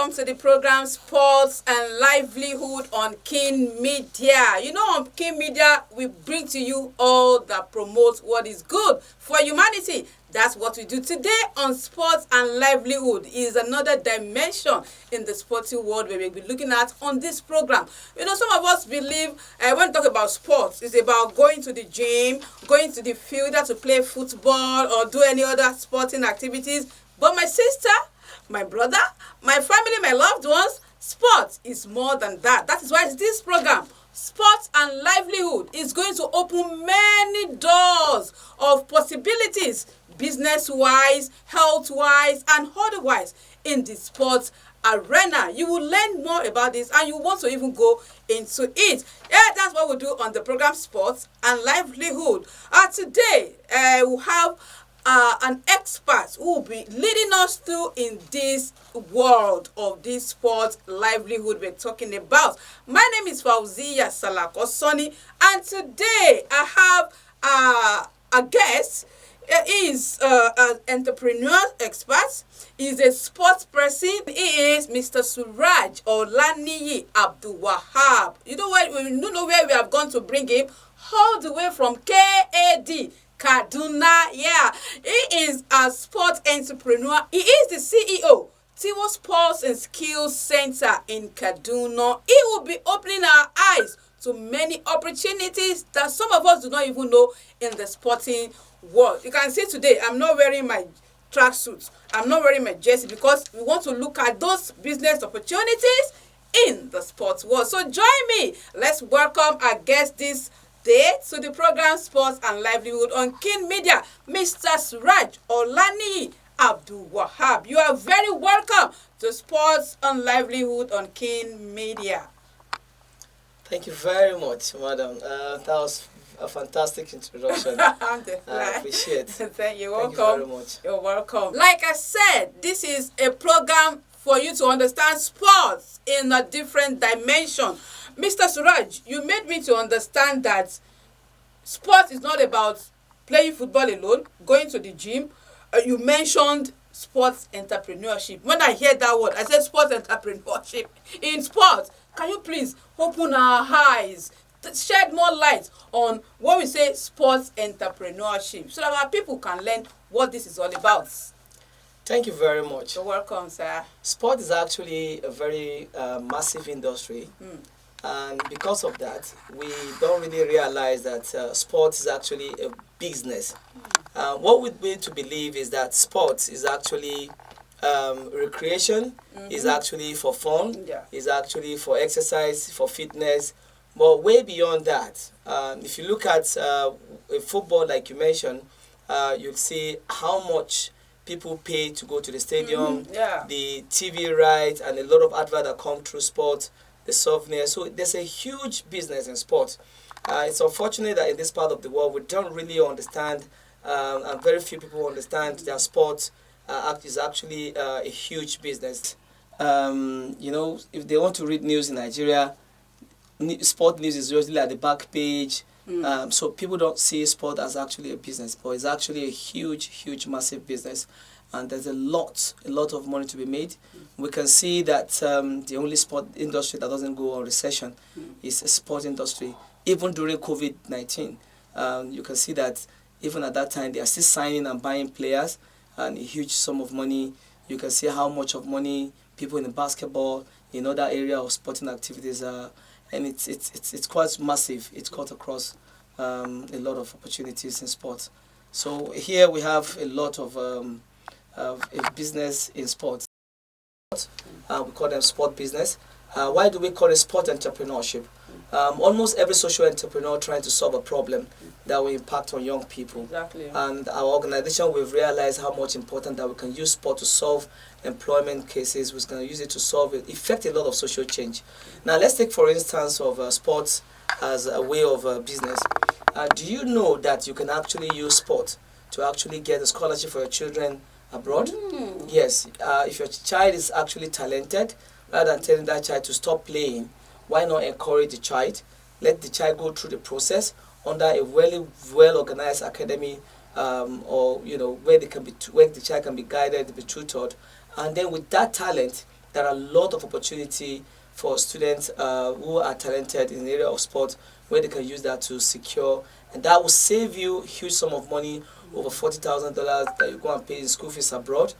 welcome to the program Sports and Livelihood on King Media. You know, on King Media, we bring to you all that promotes what is good for humanity. That's what we do today on Sports and Livelihood. Is another dimension in the sporting world where we'll be looking at on this program. You know, some of us believe when we talk about sports, it's about going to the gym, going to the field to play football or do any other sporting activities. But my sister, my brother, my family, my loved ones, sports is more than that. That is why this program, Sports and Livelihood, is going to open many doors of possibilities, business-wise, health-wise, and otherwise in the sports arena. You will learn more about this and you want to even go into it. Yeah, that's what we do on the program Sports and Livelihood. Today, we have an expert who will be leading us through in this world of this sports livelihood we're talking about. My name is Fauzia Salakosoni, and today I have a guest. He is an entrepreneurial expert. He's a sports person. He is Mr. Suraj Olaniyi Abdul Wahab. You know where we have gone to bring him? All the way from KAD. Kaduna, yeah. He is a sports entrepreneur. He is the CEO, Tiwo Sports and Skills Center in Kaduna. He will be opening our eyes to many opportunities that some of us do not even know in the sporting world. You can see today, I'm not wearing my tracksuit. I'm not wearing my jersey because we want to look at those business opportunities in the sports world. So join me. Let's welcome our guest this day to the program Sports and Livelihood on King Media, Mr. Suraj Olaniyi Abdul Wahab. You are very welcome to Sports and Livelihood on King Media. Thank you very much, madam. That was a fantastic introduction. I appreciate it. Thank you. Welcome. Thank you very much. You're welcome. Like I said, this is a program for you to understand sports in a different dimension. Mr. Suraj, you made me to understand that sports is not about playing football alone, going to the gym. You mentioned sports entrepreneurship. When I hear that word, I said sports entrepreneurship. In sports, can you please open our eyes, shed more light on what we say sports entrepreneurship so that our people can learn what this is all about? Thank you very much. You're welcome, sir. Sport is actually a very massive industry. And because of that, we don't really realize that sports is actually a business. What we need to believe is that sports is actually recreation, is actually for fun, is actually for exercise, for fitness. But way beyond that, if you look at football, like you mentioned, you'll see how much people pay to go to the stadium, the TV rights, and a lot of adverts that come through sports. The souvenirs. So there's a huge business in sport. It's unfortunate that in this part of the world we don't really understand, and very few people understand that sport is actually a huge business. You know, if they want to read news in Nigeria, sport news is usually at the back page. So people don't see sport as actually a business, but it's actually a huge, massive business. And there's a lot of money to be made. We can see that the only sport industry that doesn't go on recession is the sport industry. Even during COVID-19, you can see that even at that time, they are still signing and buying players and a huge sum of money. You can see how much of money people in basketball, in other area of sporting activities are, and it's quite massive. It's cut across a lot of opportunities in sports. So here we have a lot of a business in sports. We call them sport business. Why do we call it sport entrepreneurship? Almost every social entrepreneur trying to solve a problem that will impact on young people. Exactly. And our organization, we've realized how much important that we can use sport to solve employment cases. We're going to use it to effect a lot of social change. Now let's take for instance of sports as a way of business. Do you know that you can actually use sport to actually get a scholarship for your children abroad? Yes. If your child is actually talented, rather than telling that child to stop playing, why not encourage the child? Let the child go through the process under a well-organized academy, or where the child can be guided, be tutored, and then with that talent, there are a lot of opportunity for students who are talented in the area of sport, where they can use that to secure, and that will save you a huge sum of money, over $40,000 that you go and pay in school fees abroad.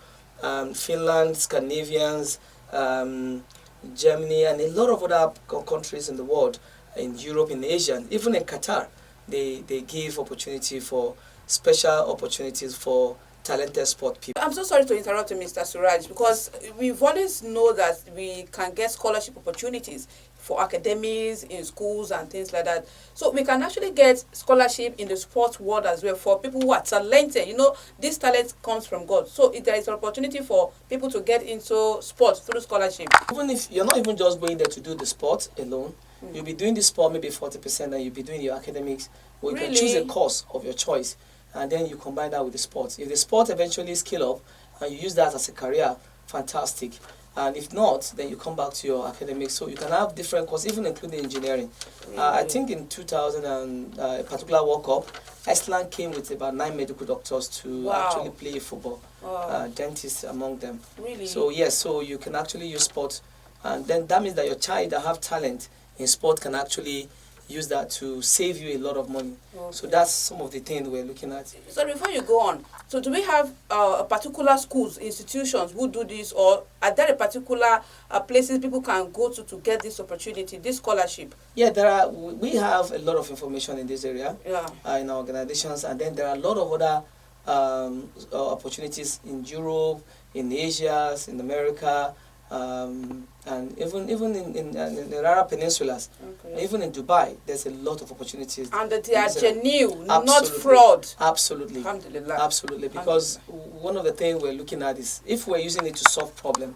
Finland, Scandinavians, Germany, and a lot of other countries in the world, in Europe, in Asia, even in Qatar, they give opportunity for special opportunities for talented sport people. I'm so sorry to interrupt you, Mr. Suraj, because we've always know that we can get scholarship opportunities for academies in schools and things like that. So we can actually get scholarship in the sports world as well for people who are talented. You know, this talent comes from God. So if there is an opportunity for people to get into sports through scholarship. Even if you're not even just going there to do the sport alone, you'll be doing the sport maybe 40%, and you'll be doing your academics. Or you can choose a course of your choice, and then you combine that with the sports. If the sport eventually scale up and you use that as a career, fantastic. And if not, then you come back to your academics. So you can have different courses, even including engineering. I think in 2000, a particular World Cup, Iceland came with about 9 medical doctors to actually play football, dentists among them. Really? So yes, so you can actually use sport, and then that means that your child that have talent in sport can actually use that to save you a lot of money. Okay. So that's some of the things we're looking at. So before you go on, so do we have particular schools, institutions who do this, or are there a particular places people can go to get this opportunity, this scholarship? Yeah, there are. We have a lot of information in this area, in our organizations, and then there are a lot of other opportunities in Europe, in Asia, in America, and even in the Arab peninsulas, even in Dubai, there's a lot of opportunities. And that they are genuine, not fraud. Absolutely. Alhamdulillah. Absolutely. Because one of the things we're looking at is, if we're using it to solve problems,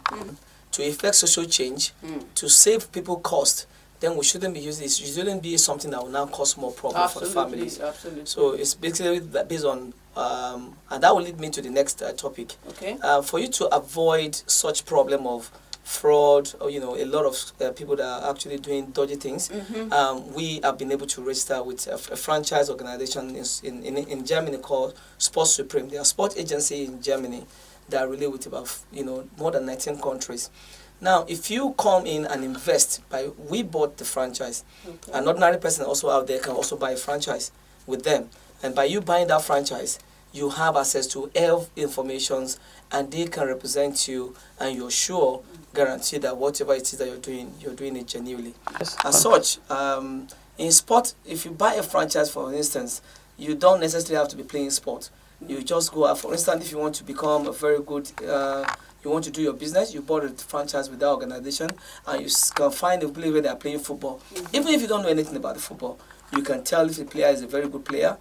to effect social change, to save people cost, then we shouldn't be using this. It shouldn't be something that will now cause more problems for the families. Absolutely. So it's basically based on, and that will lead me to the next topic. Okay. For you to avoid such problem of fraud, or a lot of people that are actually doing dodgy things, we have been able to register with a franchise organization in Germany called Sports Supreme. They are a sport agency in Germany that relate with about more than 19 countries. Now, if you come in and invest, we bought the franchise. An ordinary person also out there can also buy a franchise with them, and by you buying that franchise, you have access to health information, and they can represent you, and you're sure, guarantee that whatever it is that you're doing it genuinely. As such, in sport, if you buy a franchise, for instance, you don't necessarily have to be playing sport. You just go out. For instance, if you want to become a very good, you want to do your business, you bought a franchise with that organization, and you can find a place where they are playing football. Even if you don't know anything about the football, you can tell if the player is a very good player.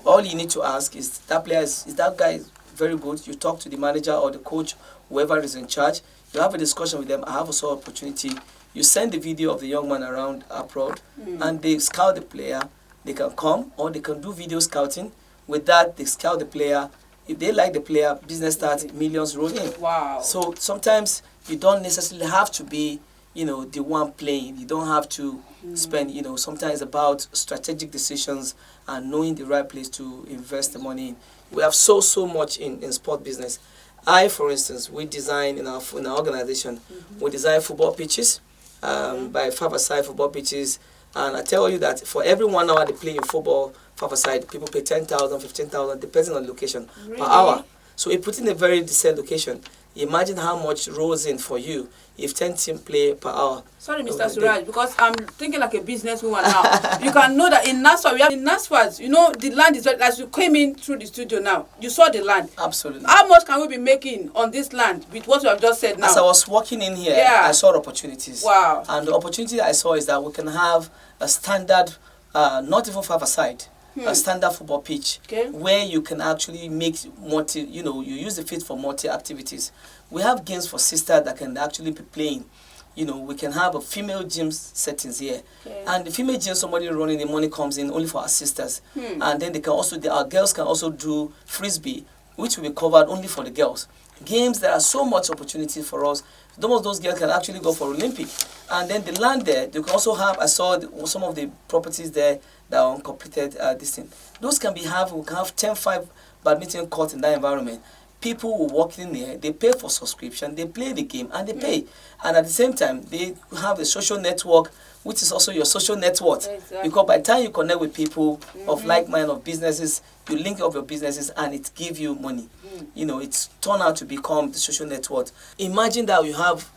All you need to ask is, that player is that guy very good? You talk to the manager or the coach, whoever is in charge. You have a discussion with them. I have also opportunity. You send the video of the young man around abroad, and they scout the player. They can come, or they can do video scouting. With that, they scout the player. If they like the player, business starts, millions roll in. Wow. So sometimes you don't necessarily have to be, the one playing. You don't have to spend, sometimes it's about strategic decisions and knowing the right place to invest the money in. We have so much in sport business. For instance, we design in our organization, we design football pitches, by 5-a-side football pitches. And I tell you that for every 1 hour they play in football 5-a-side, people pay 10,000, 15,000, depending on the location, per hour. So if put in a very decent location, imagine how much rolls in for you if 10 teams play per hour. Sorry, Mr. Suraj, because I'm thinking like a businesswoman now. You can know that in NASFAT, we have in NASFAT, the land is, as you came in through the studio now, you saw the land. Absolutely. How much can we be making on this land with what you have just said now? As I was walking in here, I saw opportunities. Wow. And the opportunity I saw is that we can have a standard, not even 5-a-side, a standard football pitch, where you can actually make you use the field for multi-activities. We have games for sisters that can actually be playing. We can have a female gym settings here. And the female gym, somebody running, the money comes in only for our sisters. And then they can also, our girls can also do frisbee, which will be covered only for the girls. Games, there are so much opportunity for us. Some of those girls can actually go for Olympic. And then the land there, they can also have, I saw some of the properties there that are uncompleted this thing. Those can be we can have 10-5 badminton courts in that environment. people who walk in there, they pay for subscription, they play the game, and they pay. And at the same time, they have a social network, which is also your social net worth. Exactly. Because by the time you connect with people of like mind of businesses, you link up your businesses and it gives you money. You know, it's turned out to become the social net worth. Imagine that you have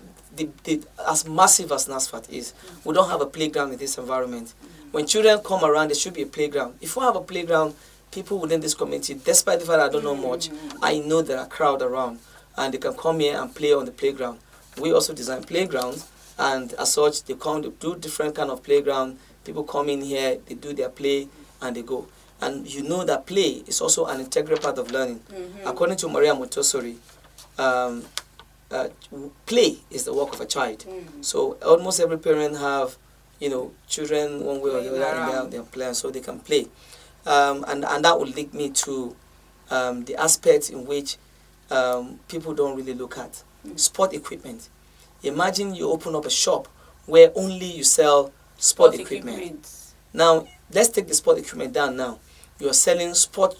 as massive as NASFAT is, we don't have a playground in this environment. When children come around, there should be a playground. If we have a playground, people within this community, despite the fact that I don't know much, I know there are crowd around and they can come here and play on the playground. We also design playgrounds, and as such, they come to do different kind of playground. People come in here, they do their play, and they go. And you know that play is also an integral part of learning. According to Maria Montessori, play is the work of a child. So almost every parent have, you know, children one way or the other in their plan, so they can play. And that will lead me to the aspect in which people don't really look at. Sport equipment. Imagine you open up a shop where only you sell sport equipment. Now, let's take the sport equipment down now. You are selling sport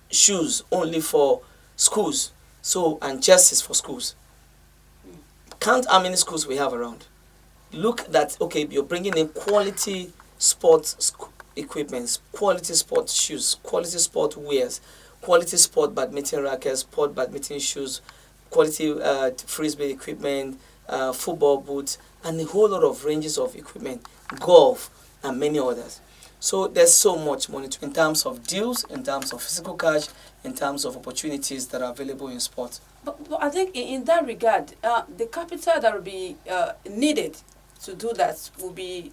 shoes only for schools, and jerseys for schools. Count how many schools we have around. Look that, okay, you're bringing in quality sports equipment, quality sport shoes, quality sport wears, quality sport badminton rackets, sport badminton shoes, quality frisbee equipment, football boots, and a whole lot of ranges of equipment, golf, and many others. So there's so much money in terms of deals, in terms of physical cash, in terms of opportunities that are available in sport. But I think in that regard, the capital that will be needed to do that will be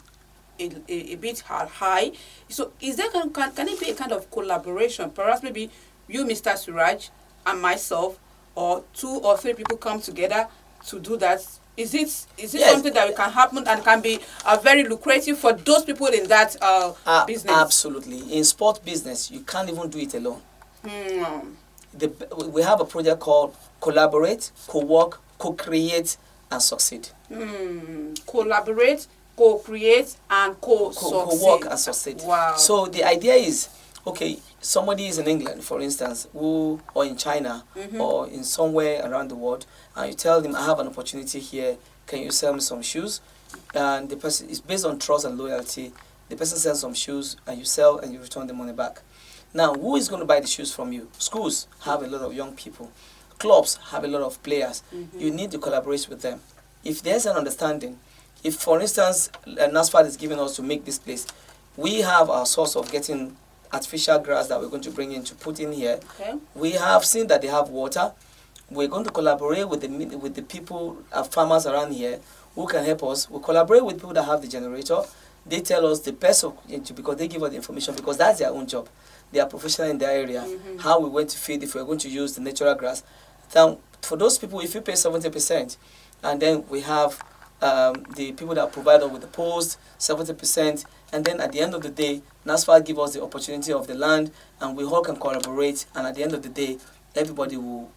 a bit high. So is there can it be a kind of collaboration? Perhaps maybe you, Mr. Suraj, and myself, or 2 or 3 people come together to do that. Is it yes, something that can happen and can be very lucrative for those people in that business? Absolutely. In sport business, you can't even do it alone. We have a project called Collaborate, Co-work, Co-create, and Succeed. Collaborate, co-create, and co-succeed. Co-work and succeed. Wow. So the idea is, okay, somebody is in England, for instance, or in China, or in somewhere around the world, and you tell them, I have an opportunity here, can you sell me some shoes? And the person is based on trust and loyalty. The person sells some shoes, and you sell, and you return the money back. Now, who is going to buy the shoes from you? Schools have a lot of young people. Clubs have a lot of players. You need to collaborate with them. If there's an understanding, if, for instance, NASFAT is giving us to make this place, we have our source of getting artificial grass that we're going to bring in to put in here. Okay. We have seen that they have water. We're going to collaborate with the people, farmers around here who can help us. We collaborate with people that have the generator. They tell us the best because they give us the information, because that's their own job. They are professional in their area. How we going to feed, if we're going to use the natural grass. Now, for those people, if you pay 70%, and then we have the people that provide us with the post, 70%, and then at the end of the day, NASFAT give us the opportunity of the land, and we all can collaborate, and at the end of the day, everybody will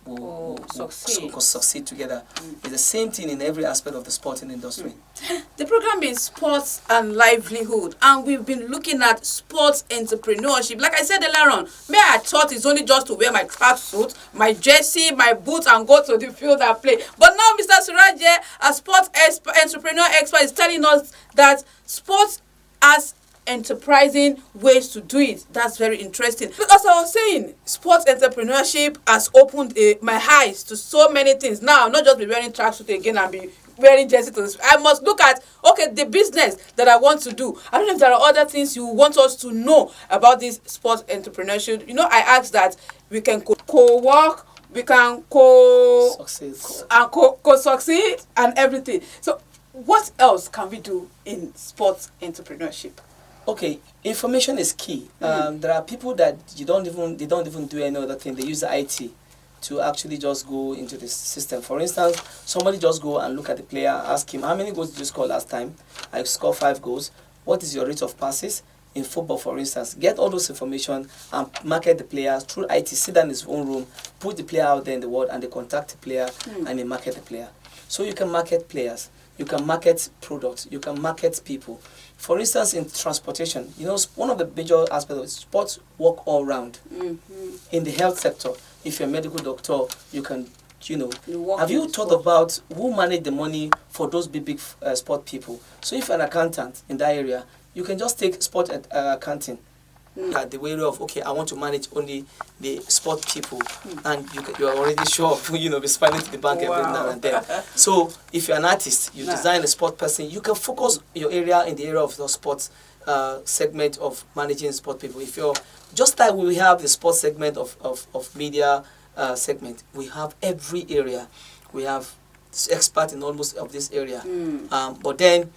succeed together. It's the same thing in every aspect of the sporting industry. The program is Sports and Livelihood, and we've been looking at sports entrepreneurship. Like I said earlier on, I thought it's only just to wear my tracksuit, my jersey, my boots, and go to the field and play. But now Mr. Suraj, a sports entrepreneur expert, is telling us that sports as enterprising ways to do it. That's very interesting, because I was saying sports entrepreneurship has opened my eyes to so many things. Now, not just be wearing tracksuit again and be wearing jersey to this. I must look at, okay, the business that I want to do. I don't know if there are other things you want us to know about this sports entrepreneurship. You know, I asked that we can co-work, we can co-succeed and everything. So what else can we do in sports entrepreneurship? Okay, information is key. There are people that they don't even do any other thing. They use the IT to actually just go into the system. For instance, somebody just go and look at the player, ask him, how many goals did you score last time? I scored 5 goals. What is your rate of passes? In football, for instance, get all those information and market the player through IT. Sit down in his own room, put the player out there in the world, and they contact the player and they market the player. So you can market players, you can market products, you can market people. For instance, in transportation, you know, one of the major aspects of sports work all round. In the health sector, if you're a medical doctor, you can, work have in you thought sport. about who manage the money for those big sport people? So if you're an accountant in that area, you can just take sport accounting. At the way of, okay, I want to manage only the sport people, and you are already sure of, be spending to the bank every now and then. So if you're an artist, you design a sport person, you can focus your area in the area of the sports segment of managing sport people. If you're just like we have the sports segment of media segment, we have every area. We have experts in almost of this area. But then,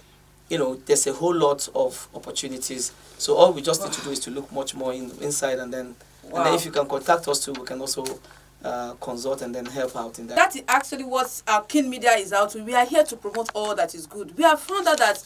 there's a whole lot of opportunities. So all we just need to do is to look much more inside, and then if you can contact us too, we can also consult and then help out in that. That is actually what our Kin Media is out to. We are here to promote all that is good. We have found out that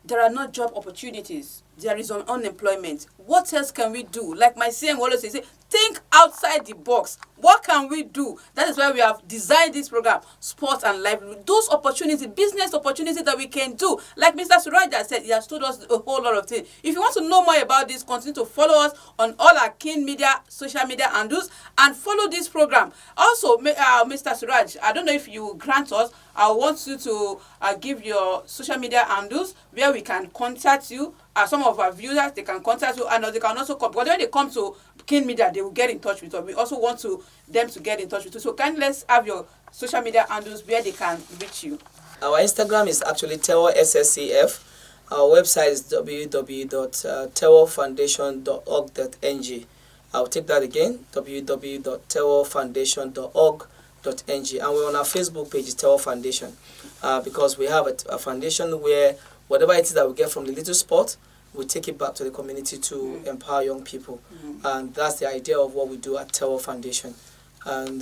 there are not job opportunities. There is unemployment. What else can we do? Like my CM always say, think outside the box. What can we do? That is why we have designed this program, Sports and Livelihood. Those opportunities, business opportunities that we can do. Like Mr. Suraj said, he has told us a whole lot of things. If you want to know more about this, continue to follow us on all our Kin Media social media handles and follow this program. Also, Mr. Suraj, I don't know if you grant us, I want you to give your social media handles where we can contact you. Some of our viewers, they can contact you, and they can also come. Because when they come to Kin Media, they will get in touch with us. We also want them to get in touch with you. So let's have your social media handles where they can reach you. Our Instagram is actually Tewo SSCF. Our website is www.tewofoundation.org.ng. I'll take that again, www.tewofoundation.org.ng. And we're on our Facebook page, Tewo Foundation, because we have a foundation where whatever it is that we get from the little sport, we take it back to the community to empower young people. And that's the idea of what we do at Tewo Foundation. And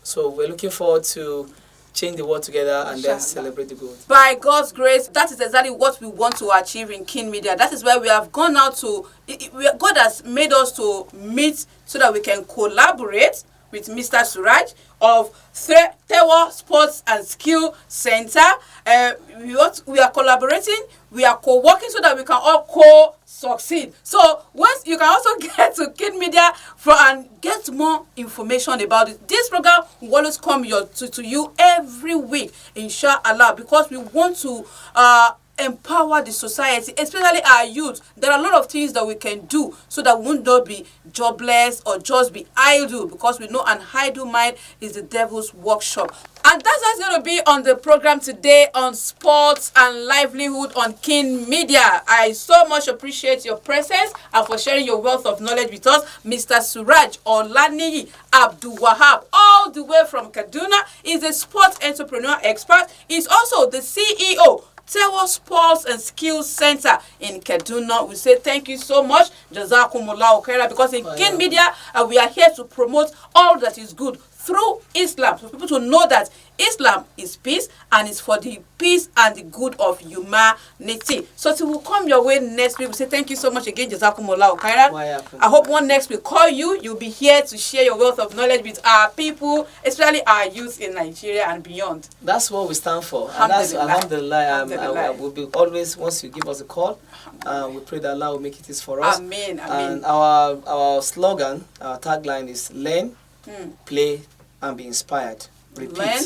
so we're looking forward to change the world together and then celebrate the good. By God's grace, that is exactly what we want to achieve in Kin Media. That is why we have gone out to, God has made us to meet so that we can collaborate with Mr. Suraj of Tewo Sports and Skill Center. We are collaborating, we are co-working so that we can all co-succeed. So once you can also get to Kin Media and get more information about it. This program will always come to you every week, inshallah, because we want to empower the society, especially our youth. There are a lot of things that we can do so that we won't not be jobless or just be idle, because we know an idle mind is the devil's workshop. And that's what's going to be on the program today on Sports and Livelihood on Kin Media. I so much appreciate your presence and for sharing your wealth of knowledge with us, Mr. Suraj Olaniyi Abdul Wahab, all the way from Kaduna. He's a sports entrepreneur expert. He's also the CEO, Tewo Sports and Skills Center in Kaduna. We say thank you so much, Jazakumullahu Khaira, because in Kin Media, we are here to promote all that is good through Islam, for people to know that Islam is peace and is for the peace and the good of humanity. So till we come your way next week, we say thank you so much again, Jazakumullahu Khairan. I hope one next week call you'll be here to share your wealth of knowledge with our people, especially our youth in Nigeria and beyond. That's what we stand for. And that's Alhamdulillah. We'll be always, once you give us a call, we pray that Allah will make it easy for us. Amen. And our slogan, our tagline is learn, play, and be inspired. Repeat. Learn,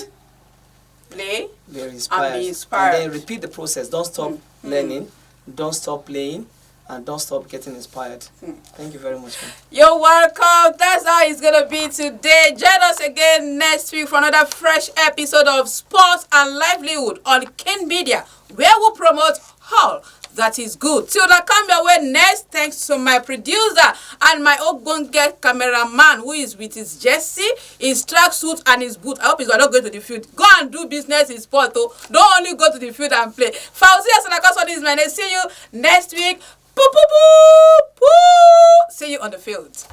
play, be inspired. And be inspired. And then repeat the process. Don't stop learning, don't stop playing, and don't stop getting inspired. Thank you very much. You're welcome. That's how it's going to be today. Join us again next week for another fresh episode of Sports and Livelihood on Kin Media, where we promote all that is good. Till that come your way next, thanks to my producer and my Ogbonge cameraman who is with his jersey, his tracksuit and his boot. I hope he's not going to the field. Go and do business in sport, though. Don't only go to the field and play. Fauzia Sanakaso is my name. See you next week. See you on the field.